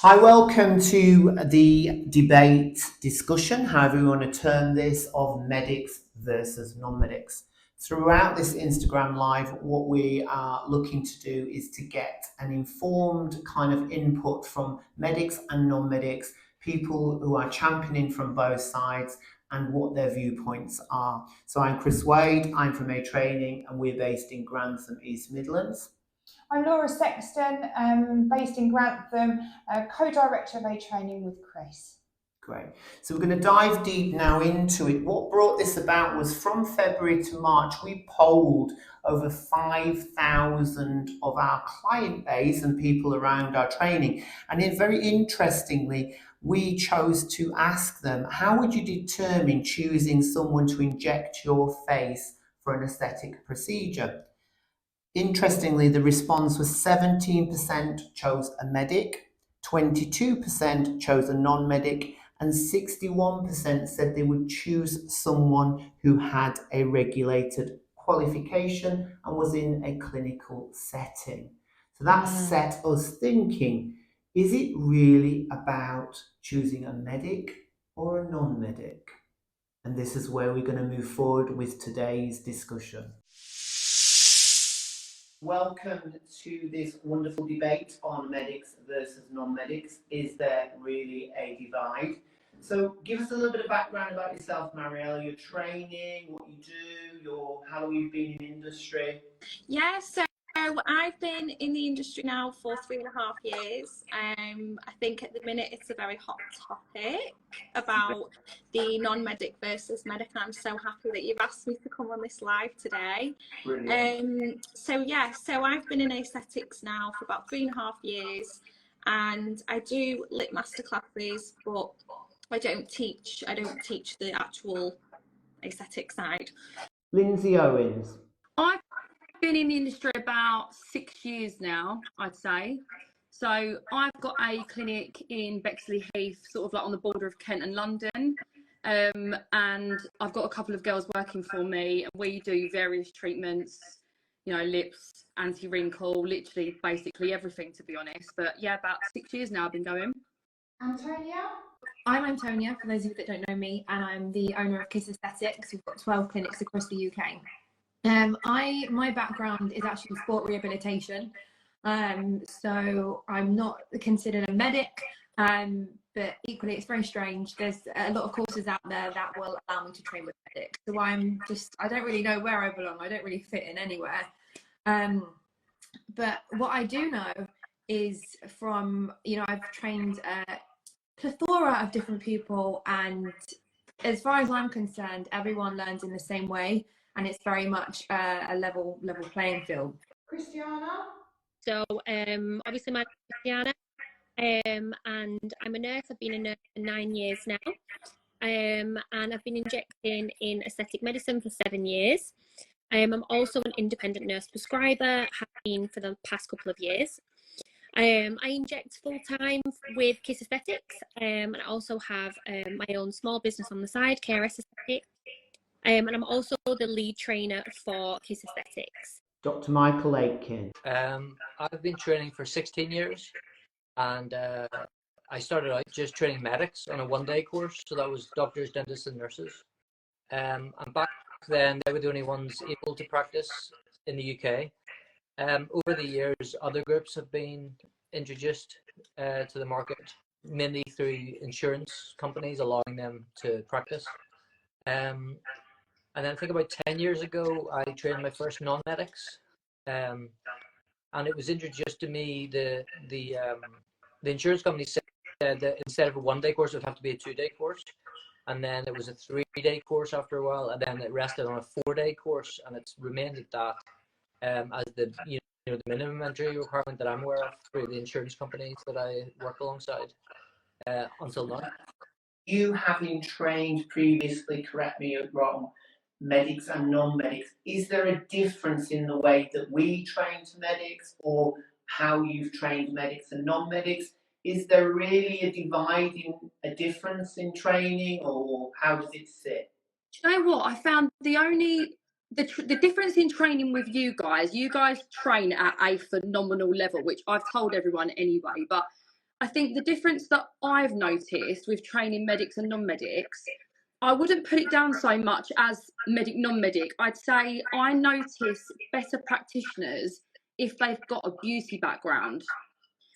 Hi, welcome to the debate discussion, however you want to term this, of medics versus non-medics. Throughout this Instagram live, what we are looking to do is to get an informed kind of input from medics and non-medics, people who are championing from both sides and what their viewpoints are. So I'm Chris Wade, I'm from A Training and we're based in Grantham, East Midlands. I'm Laura Sexton, based in Grantham, co-director of A Training with Chris. Great. So we're going to dive deep now into it. What brought this about was from February to March, we polled over 5,000 of our client base and people around our training. And very interestingly, we chose to ask them, how would you determine choosing someone to inject your face for an aesthetic procedure? Interestingly, the response was 17% chose a medic, 22% chose a non-medic, and 61% said they would choose someone who had a regulated qualification and was in a clinical setting. So that set us thinking, is it really about choosing a medic or a non-medic? And this is where we're going to move forward with today's discussion. Welcome to this wonderful debate on medics versus non-medics. Is there really a divide? So give us a little bit of background about yourself, Mariella, your training, what you do, how long you've been in industry. Yeah, so I've been in the industry now for 3.5 years. I think at the minute it's a very hot topic about the non-medic versus medic, and I'm so happy that you've asked me to come on this live today. Brilliant. So I've been in aesthetics now for about 3.5 years, and I do lip masterclasses, but I don't teach the actual aesthetic side. Lindsay Owens. I've been in the industry about 6 years now, I'd say. So I've got a clinic in Bexley Heath, sort of like on the border of Kent and London. And I've got a couple of girls working for me, and we do various treatments, lips, anti-wrinkle, literally basically everything, to be honest. But yeah, about 6 years now I've been going. Antonia? I'm Antonia, for those of you that don't know me, and I'm the owner of Kiss Aesthetics. We've got 12 clinics across the UK. My background is actually sport rehabilitation, so I'm not considered a medic, but equally it's very strange. There's a lot of courses out there that will allow me to train with medics, so I don't really know where I belong. I don't really fit in anywhere, but what I do know is from, I've trained a plethora of different people, and as far as I'm concerned, everyone learns in the same way. And it's very much a level playing field. Kristiana? So obviously my name is Kristiana, and I'm a nurse. I've been a nurse for 9 years now, and I've been injecting in aesthetic medicine for 7 years. I'm also an independent nurse prescriber, have been for the past couple of years. I inject full-time with Kiss Aesthetics, and I also have my own small business on the side, KRS Aesthetics. And I'm also the lead trainer for Kiss Aesthetics. Dr. Micheal Aitken. I've been training for 16 years, and I started out just training medics on a one-day course, so that was doctors, dentists, and nurses. And back then, they were the only ones able to practice in the UK. Over the years, other groups have been introduced to the market, mainly through insurance companies allowing them to practice. And then I think about 10 years ago, I trained my first non-medics, and it was introduced to me. The insurance company said that instead of a one-day course, it would have to be a 2-day course, and then it was a 3-day course after a while, and then it rested on a 4-day course, and it's remained at that as the the minimum entry requirement that I'm aware of through the insurance companies that I work alongside until now. You having trained previously, correct me if I'm wrong, medics and non-medics, is there a difference in the way that we train to medics or how you've trained medics and non-medics? Is there really a difference in training, or how does it sit? Do you know what? I found the difference in training with you guys train at a phenomenal level, which I've told everyone anyway, but I think the difference that I've noticed with training medics and non-medics, I wouldn't put it down so much as medic, non-medic. I'd say I notice better practitioners if they've got a beauty background.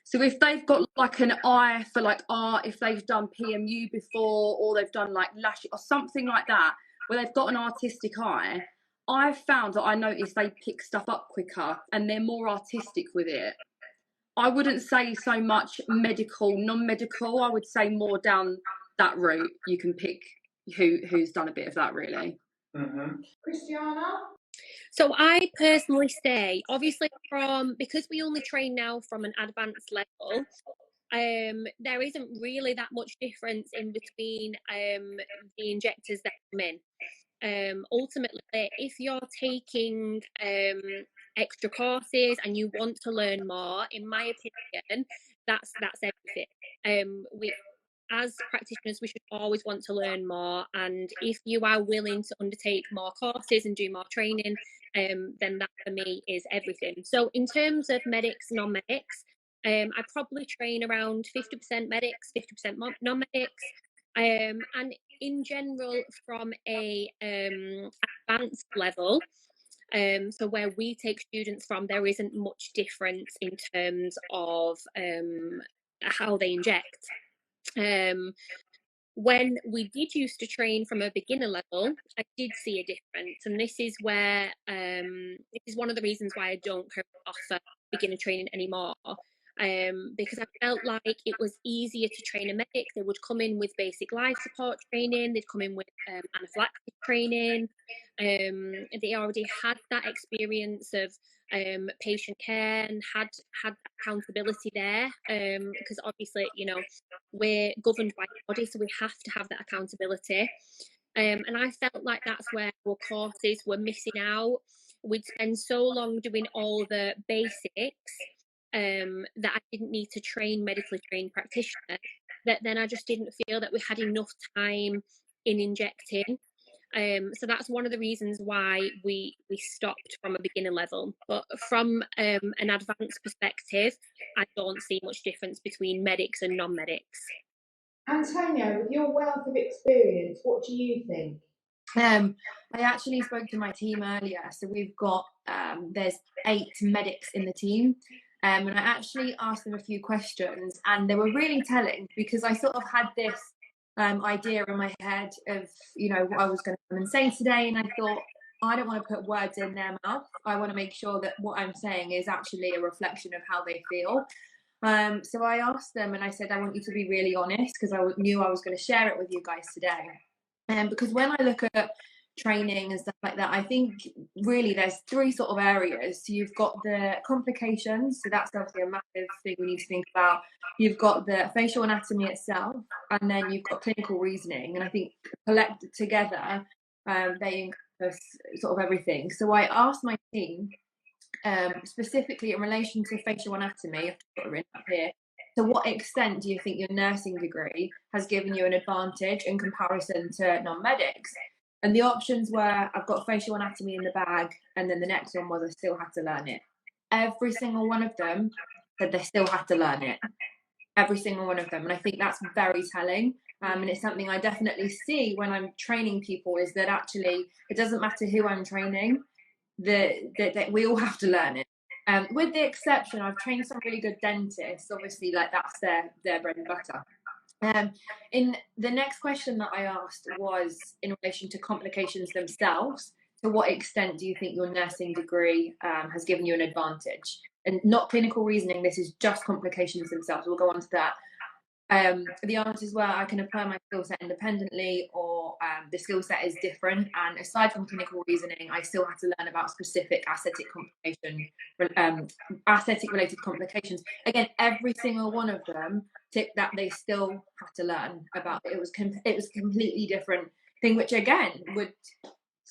So if they've got like an eye for like art, if they've done PMU before, or they've done like lash or something like that, where they've got an artistic eye, I've found that I notice they pick stuff up quicker and they're more artistic with it. I wouldn't say so much medical, non-medical. I would say more down that route. You can pick who's done a bit of that, really. Kristiana? So I personally say, obviously, because we only train now from an advanced level, there isn't really that much difference in between the injectors that come in. Ultimately, if you're taking extra courses and you want to learn more, in my opinion, that's everything. As practitioners, we should always want to learn more, and if you are willing to undertake more courses and do more training, then that for me is everything. So in terms of medics, non-medics, I probably train around 50% medics, 50% non-medics, and in general from a advanced level, so where we take students from, there isn't much difference in terms of how they inject. When we did used to train from a beginner level, I did see a difference, and this is where this is one of the reasons why I don't currently offer beginner training anymore, because I felt like it was easier to train a medic. They would come in with basic life support training, they'd come in with anaphylaxis training, they already had that experience of patient care and had accountability there, because obviously, you know, we're governed by the body, so we have to have that accountability. And I felt like that's where our courses were missing out. We'd spend so long doing all the basics that I didn't need to train medically trained practitioners, that then I just didn't feel that we had enough time in injecting. So that's one of the reasons why we stopped from a beginner level. But from an advanced perspective, I don't see much difference between medics and non-medics. Antonia, with your wealth of experience, what do you think? I actually spoke to my team earlier. So we've got, there's 8 medics in the team. And I actually asked them a few questions, and they were really telling, because I sort of had this idea in my head of, you know, what I was going to come and say today. And I thought, I don't want to put words in their mouth. I want to make sure that what I'm saying is actually a reflection of how they feel. So I asked them, and I said, I want you to be really honest, because I knew I was going to share it with you guys today. Because when I look at training and stuff like that, I think really there's 3 sort of areas. So you've got the complications, so that's obviously a massive thing we need to think about. You've got the facial anatomy itself, and then you've got clinical reasoning, and I think collected together, they encompass sort of everything. So I asked my team, specifically in relation to facial anatomy, I've got it written up here, to what extent do you think your nursing degree has given you an advantage in comparison to non-medics? And the options were, I've got facial anatomy in the bag, and then the next one was I still had to learn it. Every single one of them said they still had to learn it. Every single one of them. And I think that's very telling. And it's something I definitely see when I'm training people, is that actually it doesn't matter who I'm training, that we all have to learn it. With the exception, I've trained some really good dentists, obviously, like that's their bread and butter. In the next question that I asked was in relation to complications themselves. To what extent do you think your nursing degree has given you an advantage? And not clinical reasoning, this is just complications themselves. We'll go on to that. The answers were, I can apply my skill set independently, or the skill set is different. And aside from clinical reasoning, I still had to learn about specific aesthetic related complications. Again, every single one of them ticked that they still had to learn about. It was a completely different thing, which again would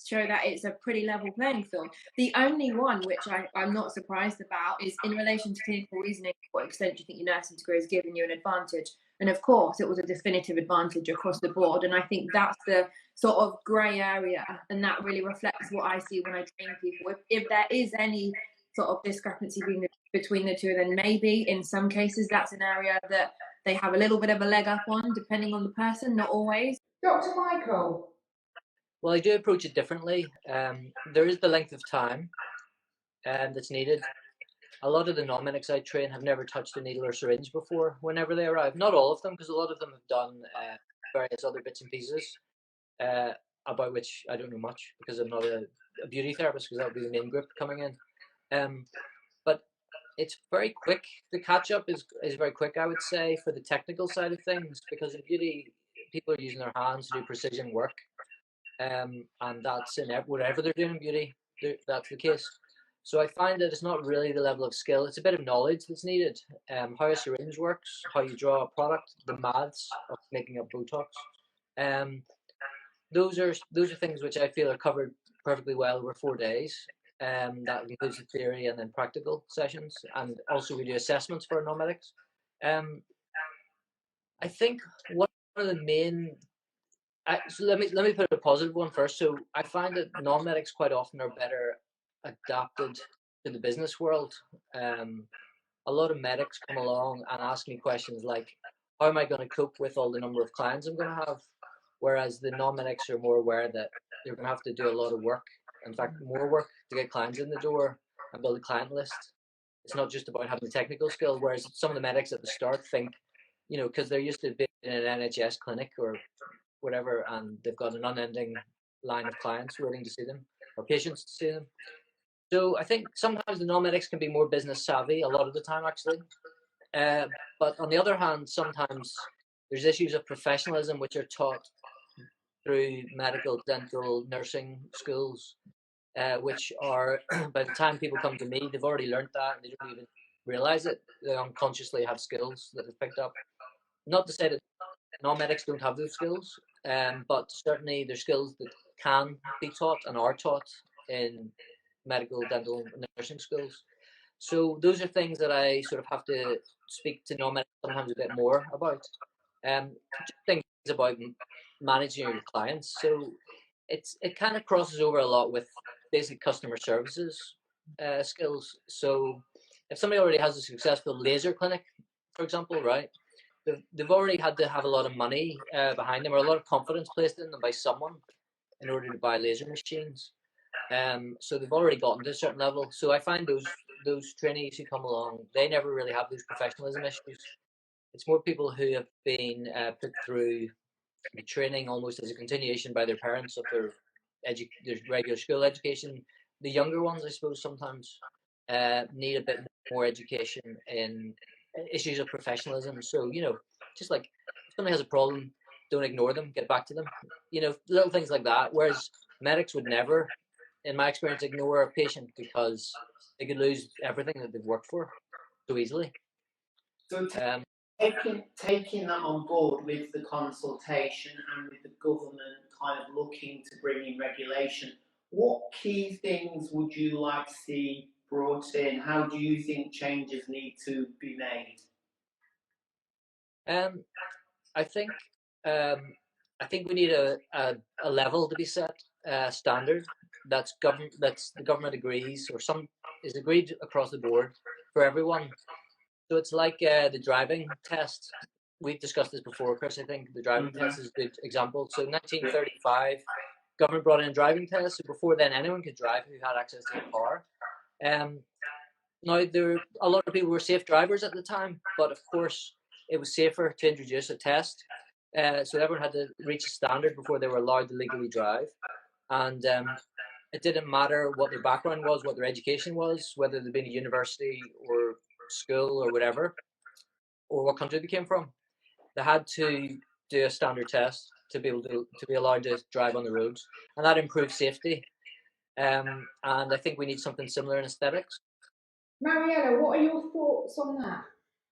show that it's a pretty level playing field. The only one which I'm not surprised about is in relation to clinical reasoning, to what extent do you think your nursing degree has given you an advantage? And of course, it was a definitive advantage across the board. And I think that's the sort of grey area, and that really reflects what I see when I train people. If there is any sort of discrepancy between the two of them. Maybe in some cases that's an area that they have a little bit of a leg up on, depending on the person, not always. Dr. Micheal. Well, I do approach it differently. There is the length of time that's needed. A lot of the non-medics I train have never touched a needle or syringe before whenever they arrive. Not all of them, because a lot of them have done various other bits and pieces about which I don't know much, because I'm not a beauty therapist, because that would be the main group coming in. But it's very quick. The catch-up is very quick, I would say, for the technical side of things, because in beauty, people are using their hands to do precision work. And that's in whatever they're doing in beauty, that's the case. So I find that it's not really the level of skill, it's a bit of knowledge that's needed. How a syringe works, how you draw a product, the maths of making up Botox. Those are things which I feel are covered perfectly well over 4 days. That includes the theory and then practical sessions, and also we do assessments for non-medics. I think one of the main so let me put a positive one first. So I find that non-medics quite often are better adapted to the business world. A lot of medics come along and ask me questions like, how am I going to cope with all the number of clients I'm going to have? Whereas the non-medics are more aware that they're going to have to do a lot of work, in fact, more work to get clients in the door and build a client list. It's not just about having the technical skill, whereas some of the medics at the start think, because they're used to being in an NHS clinic or whatever, and they've got an unending line of clients waiting to see them, or patients to see them. So I think sometimes the non-medics can be more business savvy, a lot of the time actually. But on the other hand, sometimes there's issues of professionalism which are taught through medical, dental, nursing schools, which are, by the time people come to me, they've already learned that and they don't even realize it. They unconsciously have skills that they've picked up. Not to say that non-medics don't have those skills, but certainly there's skills that can be taught and are taught in medical, dental, and nursing schools. So those are things that I sort of have to speak to non-medics sometimes a bit more about. Things about managing your clients. So it kind of crosses over a lot with basic customer services skills. So if somebody already has a successful laser clinic, for example, right? They've already had to have a lot of money behind them, or a lot of confidence placed in them by someone in order to buy laser machines. So they've already gotten to a certain level. So I find those trainees who come along, they never really have those professionalism issues. It's more people who have been put through the training almost as a continuation by their parents of their regular school education. The younger ones, I suppose, sometimes need a bit more education in issues of professionalism. So, just like if somebody has a problem, don't ignore them, get back to them. Little things like that. Whereas medics would never, in my experience, ignore a patient because they could lose everything that they've worked for so easily. So taking that on board with the consultation and with the government kind of looking to bring in regulation, what key things would you like to see brought in? How do you think changes need to be made? I think we need a level to be set, standard that's the government agrees, or is agreed across the board for everyone. So it's like the driving test. We've discussed this before, Chris. I think the driving test is a good example. So 1935, government brought in a driving test. So before then, anyone could drive who had access to a car. Now, a lot of people were safe drivers at the time, but of course, it was safer to introduce a test. So everyone had to reach a standard before they were allowed to legally drive. And it didn't matter what their background was, what their education was, whether they'd been a university or school or whatever, or what country they came from. They had to do a standard test to be able to be allowed to drive on the roads, and that improved safety. And I think we need something similar in aesthetics. Mariella, what are your thoughts on that?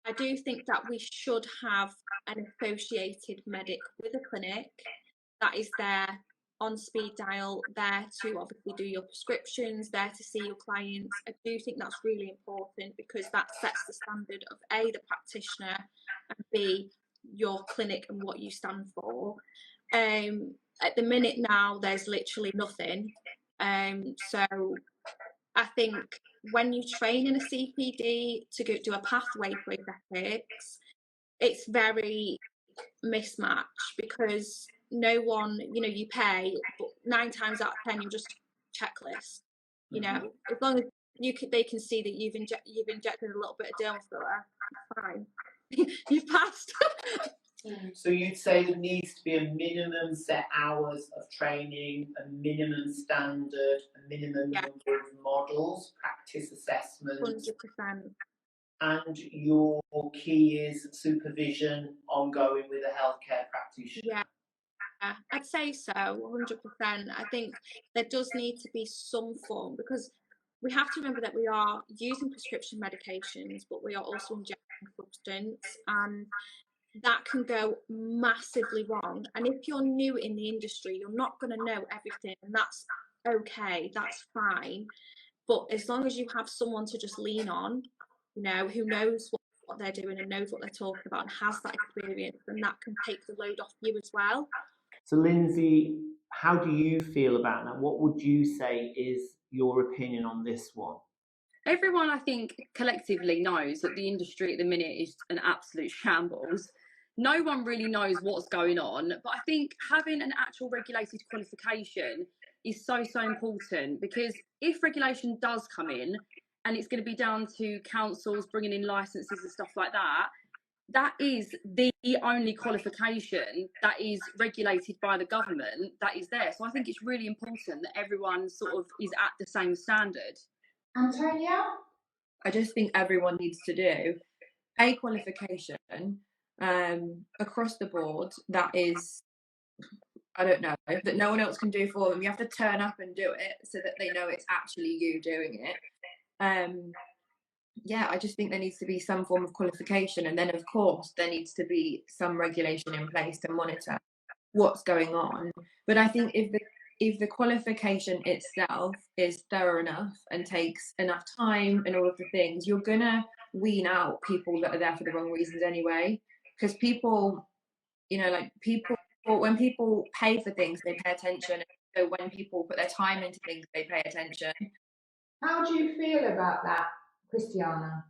I do think that we should have an associated medic with a clinic that is there on speed dial, there to obviously do your prescriptions, there to see your clients. I do think that's really important because that sets the standard of A, the practitioner, and B, your clinic and what you stand for. At the minute now, there's literally nothing. So I think when you train in a CPD to go do a pathway for aesthetics, it's very mismatched, because no one, you know, you pay, but 9 times out of 10 you're just checklist. You know, as long as they can see that you've injected a little bit of dermal filler, fine. You've passed. So you'd say there needs to be a minimum set hours of training, a minimum standard, a minimum number of models, practice assessments. 100%. And your key is supervision ongoing with a healthcare practitioner. Yeah, I'd say so, 100%. I think there does need to be some form, because we have to remember that we are using prescription medications, but we are also injecting substance, and that can go massively wrong. And if you're new in the industry, you're not going to know everything, and that's okay, that's fine. But as long as you have someone to just lean on, you know, who knows what they're doing and knows what they're talking about and has that experience, then that can take the load off you as well. So Lindsay, how do you feel about that? What would you say is your opinion on this one? Everyone, I think, collectively knows that the industry at the minute is an absolute shambles. No one really knows what's going on, but I think having an actual regulated qualification is so important, because if regulation does come in, and it's going to be down to councils bringing in licenses and stuff like that, that is the only qualification that is regulated by the government that is there. So I think it's really important that everyone sort of is at the same standard. Antonia? I just think everyone needs to do a qualification across the board that is, I don't know, that no one else can do for them. You have to turn up and do it so that they know it's actually you doing it. Yeah, I just think there needs to be some form of qualification, and then of course there needs to be some regulation in place to monitor what's going on. But I think if the qualification itself is thorough enough and takes enough time and all of the things, you're gonna wean out people that are there for the wrong reasons anyway. Because people, you know, like when people pay for things, they pay attention. So when people put their time into things, they pay attention. How do you feel about that, Kristiana?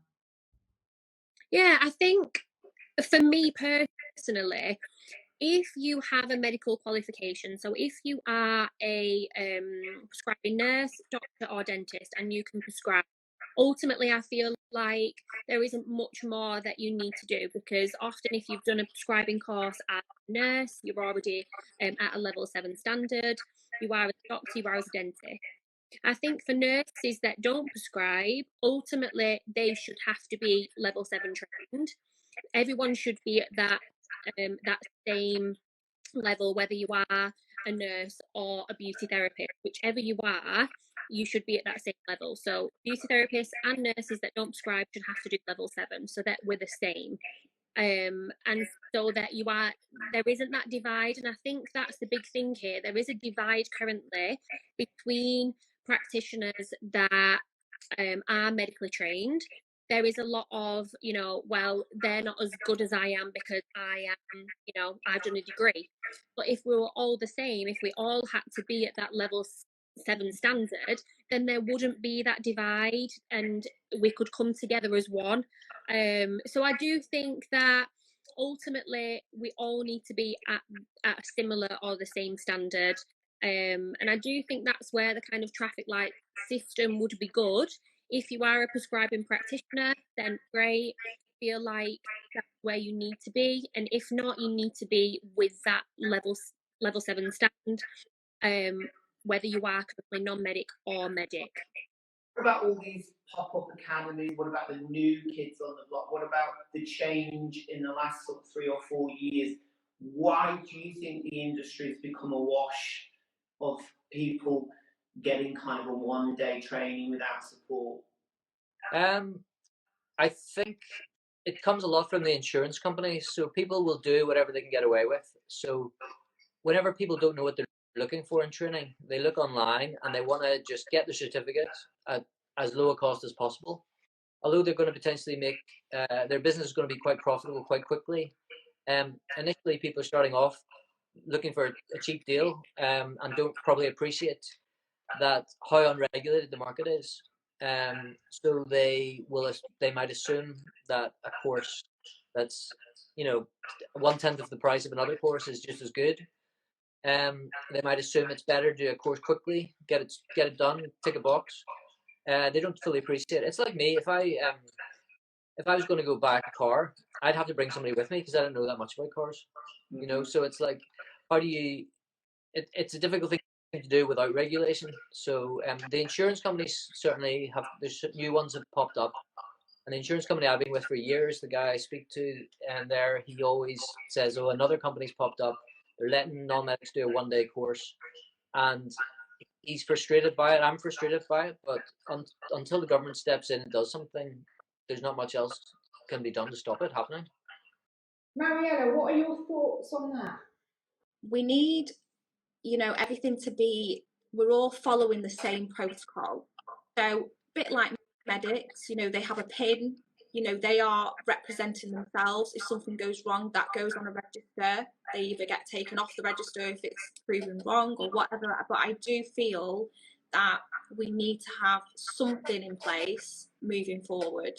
Yeah, I think for me personally, if you have a medical qualification, so if you are a prescribing nurse, doctor, or dentist, and you can prescribe, ultimately I feel like there isn't much more that you need to do, because often if you've done a prescribing course as a nurse, you're already at a level 7 standard. You are as a doctor, you are as a dentist. I think for nurses that don't prescribe, ultimately they should have to be level 7 trained. Everyone should be at that same level, whether you are a nurse or a beauty therapist, whichever you are, you should be at that same level. So beauty therapists and nurses that don't prescribe should have to do level 7, so that we're the same. And so that there isn't that divide. And I think that's the big thing here. There is a divide currently between practitioners that are medically trained. There is a lot of, you know, well, they're not as good as I am because I am, you know, I've done a degree. But if we were all the same, if we all had to be at that level 7 standard, then there wouldn't be that divide and we could come together as one. So I do think that ultimately we all need to be at a similar or the same standard. And I do think that's where the kind of traffic light system would be good. If you are a prescribing practitioner, then great. Feel like that's where you need to be. And if not, you need to be with that level 7 stand, whether you are currently non-medic or medic. What about all these pop-up academies? What about the new kids on the block? What about the change in the last sort of 3 or 4 years? Why do you think the industry has become a wash of people getting kind of a one-day training without support? I think it comes a lot from the insurance companies. So people will do whatever they can get away with. So whenever people don't know what they're looking for in training, they look online and they want to just get the certificate at as low a cost as possible. Although they're going to potentially make their business is going to be quite profitable quite quickly. Initially, people are starting off looking for a cheap deal and don't probably appreciate that how unregulated the market is. So they might assume that a course that's 1/10 of the price of another course is just as good. They might assume it's better to do a course quickly, get it done, tick a box. They don't fully appreciate it. It's like me, if I was going to go buy a car, I'd have to bring somebody with me because I don't know that much about cars. So it's like, how do you? It's a difficult thing to do without regulation. So the insurance companies certainly have. There's new ones have popped up, and the insurance company I've been with for years, the guy I speak to, and he always says, "Oh, another company's popped up. They're letting non-medics do a 1-day course," and he's frustrated by it. I'm frustrated by it, but until the government steps in and does something, there's not much else can be done to stop it happening. Mariella, what are your thoughts on that? We need, everything to be, we're all following the same protocol. So a bit like medics, they have a PIN, they are representing themselves. If something goes wrong, that goes on a register. They either get taken off the register if it's proven wrong or whatever. But I do feel that we need to have something in place moving forward.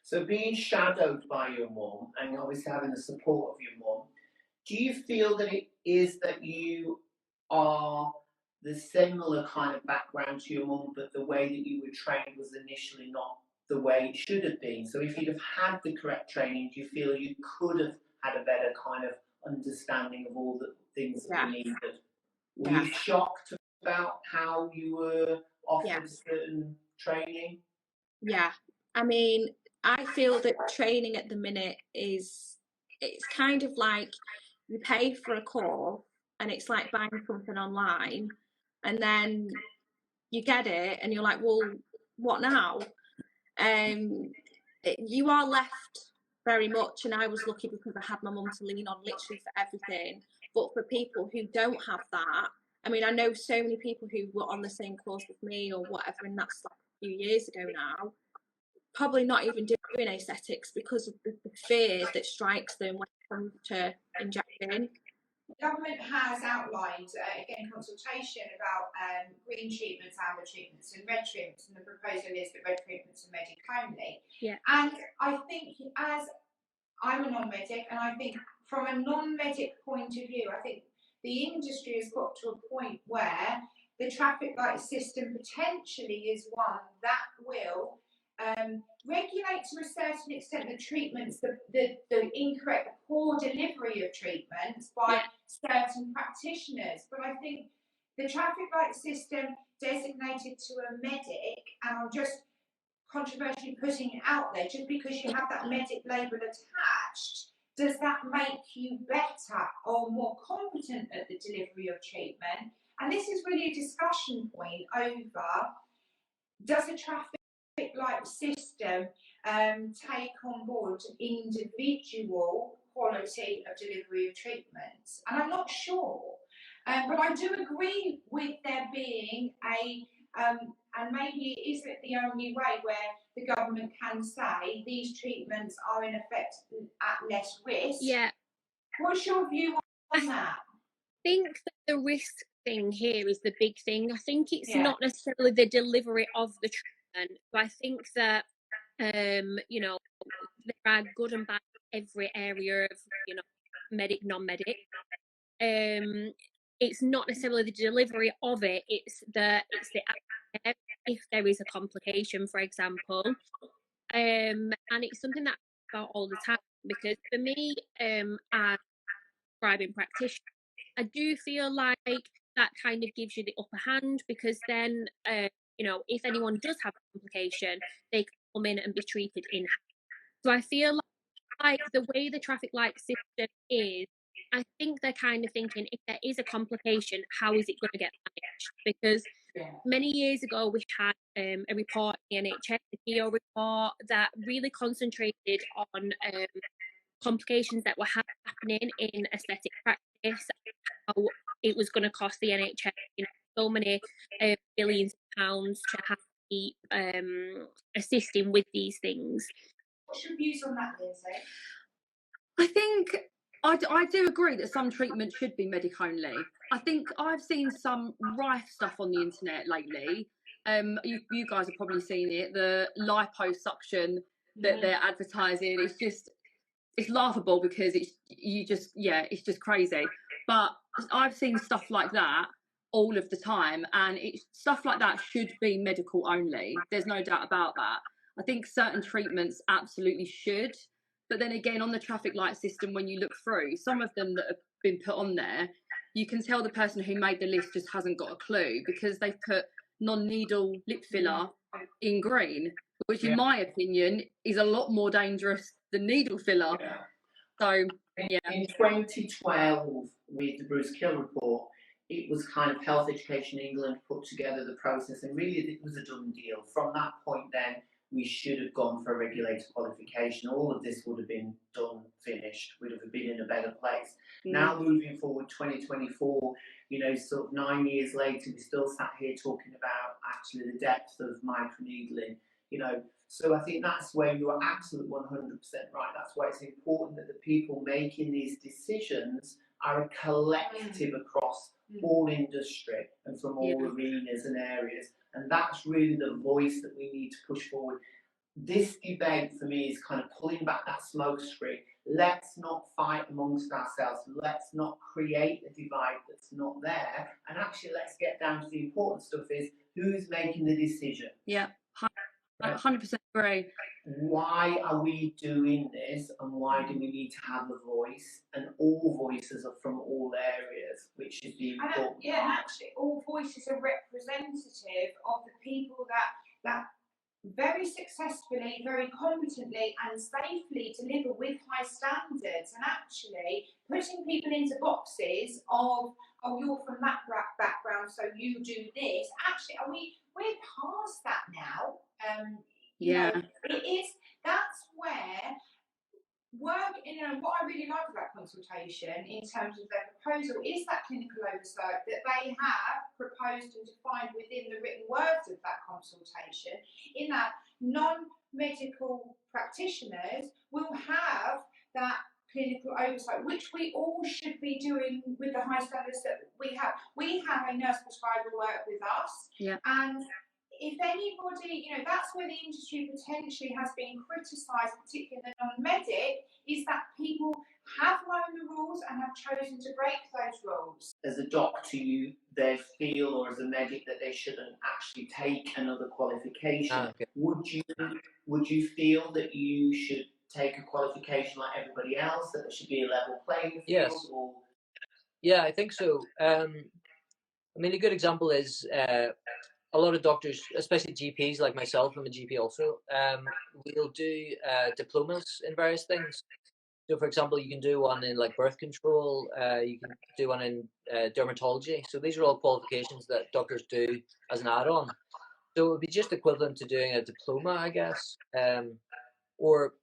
So being shadowed by your mum and obviously having the support of your mum, do you feel that it is that you are the similar kind of background to your mum, but the way that you were trained was initially not the way it should have been? So if you'd have had the correct training, do you feel you could have had a better kind of understanding of all the things that we needed? Were you shocked about how you were offered certain training? Yeah, I mean, I feel that training at the minute it's kind of like you pay for a course and it's like buying something online and then you get it and you're like, well, what now? You are left very much, and I was lucky because I had my mum to lean on literally for everything. But for people who don't have that, I mean, I know so many people who were on the same course with me or whatever, and that's like a few years ago now, probably not even doing aesthetics because of the fear that strikes them when it comes to injecting. The government has outlined, again, consultation about green treatments, amber treatments and red treatments, and the proposal is that red treatments are medic only. Yeah. And I think, as I'm a non-medic, and I think from a non-medic point of view, I think the industry has got to a point where the traffic light system potentially is one that will regulate to a certain extent the treatments, the incorrect, the poor delivery of treatments by certain practitioners. But I think the traffic light system designated to a medic, and I'm just controversially putting it out there, just because you have that medic label attached, does that make you better or more competent at the delivery of treatment? And this is really a discussion point over, does a traffic light system take on board individual quality of delivery of treatments? And I'm not sure, but I do agree with there being and maybe it isn't the only way where the government can say these treatments are in effect at less risk. Yeah. What's your view on that? I think that the risk thing here is the big thing. I think it's not necessarily the delivery of the treatment. So I think that there are good and bad in every area of medic, non-medic. It's not necessarily the delivery of it. It's the if there is a complication, for example, and it's something that I talk about all the time, because for me, as prescribing practitioner, I do feel like that kind of gives you the upper hand, because then if anyone does have a complication, they can come in and be treated in. So I feel like the way the traffic light system is, I think they're kind of thinking, if there is a complication, how is it going to get managed? Because many years ago we had a report in the NHS, the GEO report, that really concentrated on complications that were happening in aesthetic practice, how it was going to cost the NHS so many billions of pounds to have to keep assisting with these things. What's your views on that, Lindsay? I think I do agree that some treatment should be medic only. I think I've seen some rife stuff on the internet lately. You guys have probably seen it. The liposuction that they're advertising. It's laughable because it's just crazy. But I've seen stuff like that all of the time, and stuff like that should be medical only. There's no doubt about that. I think certain treatments absolutely should. But then again, on the traffic light system, when you look through, some of them that have been put on there, you can tell the person who made the list just hasn't got a clue because they've put non-needle lip filler in green, which in my opinion is a lot more dangerous than needle filler. So, in 2012, with the Bruce Kill report, it was kind of Health Education England put together the process, and really it was a done deal. From that point then, we should have gone for a regulator qualification. All of this would have been done, finished. We'd have been in a better place. Now moving forward, 2024, sort of 9 years later, we still sat here talking about actually the depth of microneedling, So I think that's where you are absolutely 100% right. That's why it's important that the people making these decisions are a collective across all industry and from all arenas and areas. And that's really the voice that we need to push forward. This debate for me is kind of pulling back that smoke screen. Let's not fight amongst ourselves. Let's not create a divide that's not there. And actually, let's get down to the important stuff is who's making the decision. Yeah. 100% agree. Why are we doing this, and why do we need to have a voice? And all voices are from all areas, which is the important. And actually, all voices are representative of the people that very successfully, very competently, and safely deliver with high standards. And actually, putting people into boxes of you're from that background, so you do this. Actually, we're past that now. It is. That's where work. What I really like about consultation in terms of their proposal is that clinical oversight that they have proposed and defined within the written words of that consultation. In that, non-medical practitioners will have that clinical oversight, which we all should be doing with the high standards that we have. We have a nurse prescriber work with us, and if anybody, that's where the industry potentially has been criticised, particularly in the non-medic, is that people have known the rules and have chosen to break those rules. As a doctor, they feel, or as a medic, that they shouldn't actually take another qualification. Would you feel that you should take a qualification like everybody else, that there should be a level playing field? Yes. Yeah, I think so. I mean, a good example is a lot of doctors, especially GPs like myself, I'm a GP also, we'll do diplomas in various things. So, for example, you can do one in like birth control, you can do one in dermatology. So these are all qualifications that doctors do as an add-on. So it would be just equivalent to doing a diploma, I guess. Or,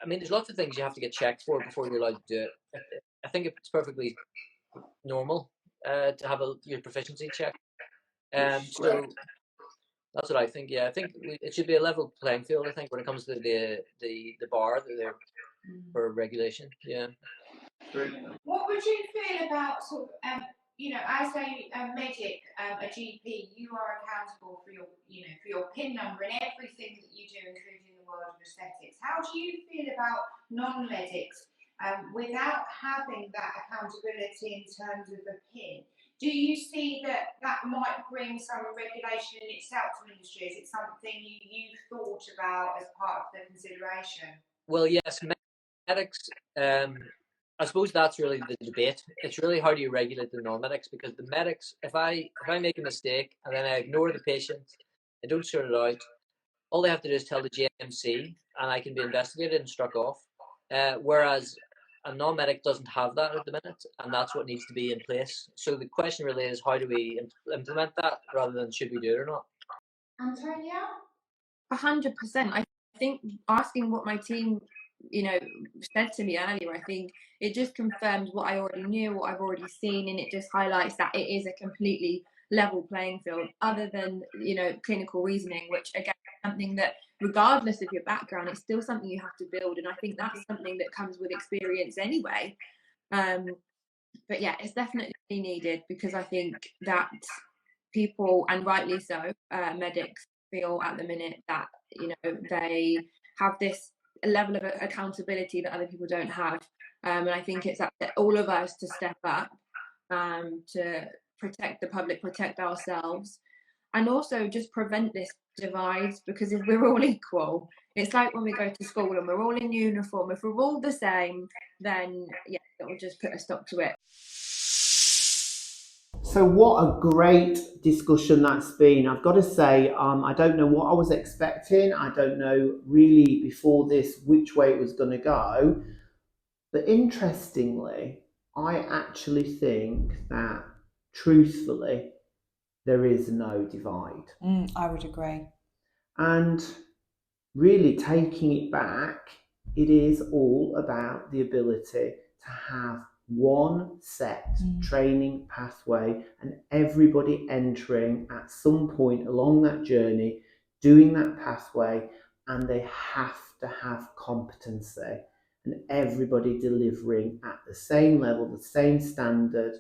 I mean, there's lots of things you have to get checked for before you're allowed to do it. I think it's perfectly normal to have your proficiency checked. So that's what I think. Yeah, I think it should be a level playing field. I think when it comes to the bar for regulation. Yeah. What would you feel about sort of as a medic, a GP, you are accountable for your PIN number and everything that you do, including the world of aesthetics. How do you feel about non-medics without having that accountability in terms of the PIN? Do you see that might bring some regulation in itself to industry? Is it something you've thought about as part of the consideration? Well, yes, medics. I suppose that's really the debate. It's really how do you regulate the non-medics, because the medics, if I make a mistake and then I ignore the patient, I don't sort it out, all they have to do is tell the GMC and I can be investigated and struck off. Whereas a non-medic doesn't have that at the minute, and that's what needs to be in place. So the question really is, how do we implement that rather than should we do it or not? Antonia? 100%. I think asking what my team, said to me earlier, I think it just confirms what I already knew, what I've already seen, and it just highlights that it is a completely level playing field, other than, clinical reasoning, which again, something that, regardless of your background, it's still something you have to build. And I think that's something that comes with experience anyway. But yeah, it's definitely needed, because I think that people, and rightly so, medics feel at the minute that, you know, they have this level of accountability that other people don't have. And I think it's up to all of us to step up, to protect the public, protect ourselves, and also just prevent this divide, because if we're all equal, it's like when we go to school and we're all in uniform, if we're all the same, then yeah, it will just put a stop to it. So what a great discussion that's been. I've got to say, I don't know what I was expecting. I don't know really before this which way it was going to go. But interestingly, I actually think that, truthfully, there is no divide. I would agree. And really taking it back, it is all about the ability to have one set training pathway, and everybody entering at some point along that journey, doing that pathway, and they have to have competency, and everybody delivering at the same level, the same standard.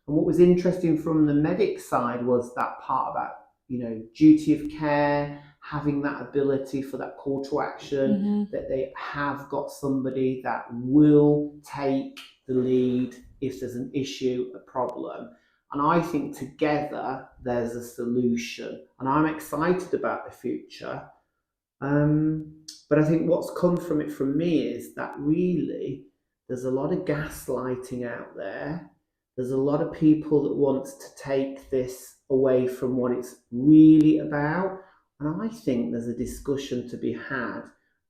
And what was interesting from the medic side was that part about, you know, duty of care, having that ability for that call to action, that they have got somebody that will take the lead if there's an issue, a problem. And I think together there's a solution, and I'm excited about the future. But I think what's come from it from me is that really there's a lot of gaslighting out there. There's a lot of people that want to take this away from what it's really about. And I think there's a discussion to be had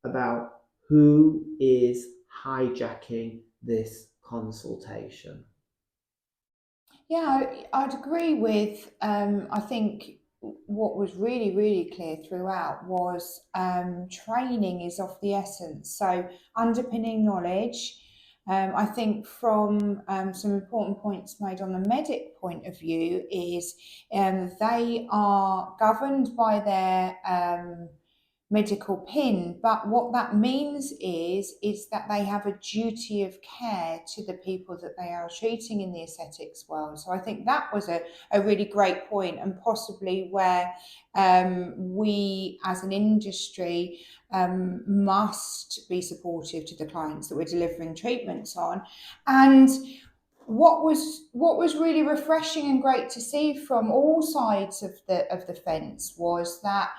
about who is hijacking this consultation. Yeah, I'd agree with, I think what was really, really clear throughout was training is of the essence. So underpinning knowledge. I think from some important points made on the medic point of view is they are governed by their medical PIN, but what that means is that they have a duty of care to the people that they are treating in the aesthetics world. So I think that was a really great point, and possibly where we as an industry must be supportive to the clients that we're delivering treatments on. And what was really refreshing and great to see from all sides of the fence was that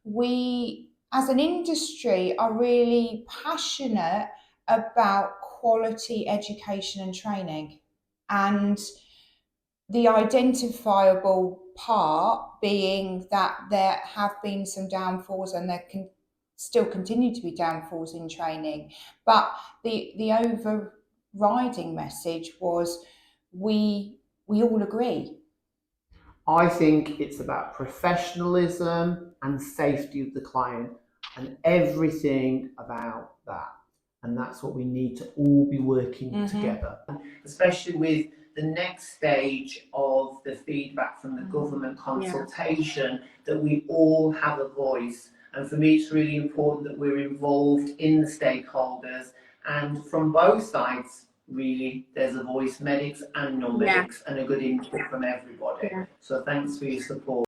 we as an industry are really passionate about quality education and training, and the identifiable part being that there have been some downfalls, and there can still continue to be downfalls in training, but the overriding message was we all agree. I think it's about professionalism and safety of the client, and everything about that. And that's what we need to all be working together. Especially with the next stage of the feedback from the government consultation, that we all have a voice. And for me, it's really important that we're involved in the stakeholders, and from both sides, really, there's a voice, medics and non-medics, and a good input from everybody. So thanks for your support.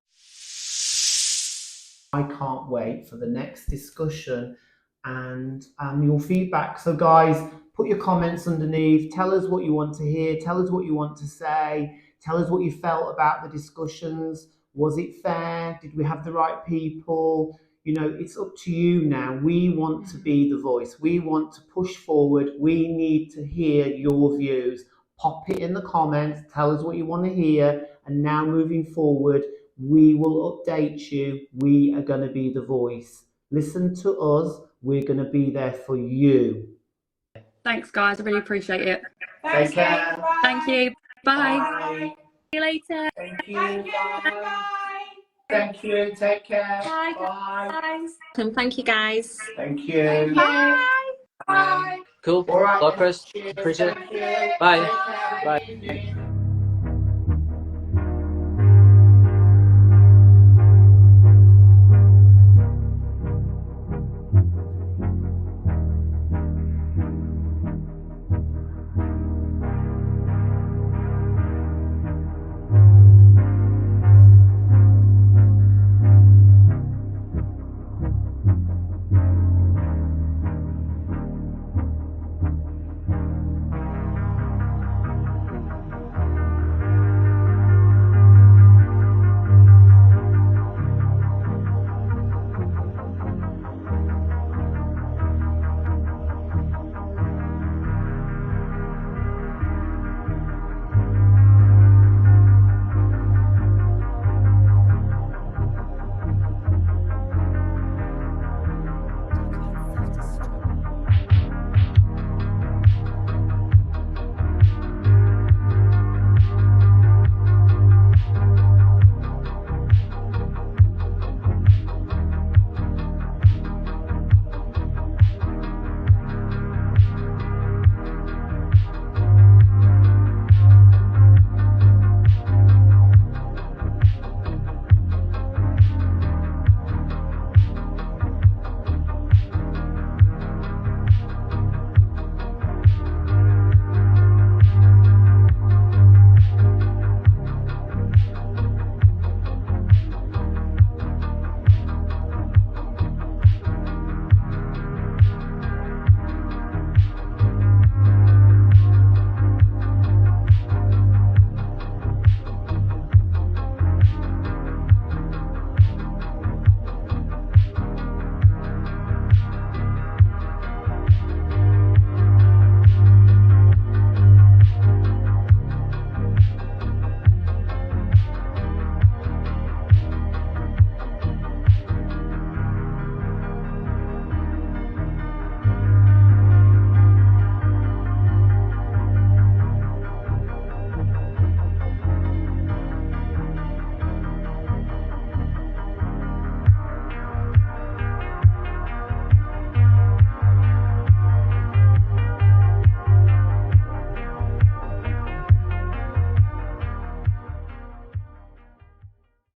I can't wait for the next discussion and your feedback. So guys, put your comments underneath. Tell us what you want to hear. Tell us what you want to say. Tell us what you felt about the discussions. Was it fair? Did we have the right people? You know, it's up to you now. We want to be the voice. We want to push forward. We need to hear your views. Pop it in the comments. Tell us what you want to hear. And now moving forward, we will update you. We are going to be the voice. Listen to us. We're going to be there for you. Thanks, guys. I really appreciate it. Take care. Thank you. Bye. Bye. See you later. Thank you. Bye. Thank you. Take care. Bye. Bye. And thank you, guys. Thank you. Bye. Bye. Cool. All right. Well, Chris, Cheers. appreciate it. Thank you. Bye. Take care. Bye. Good evening.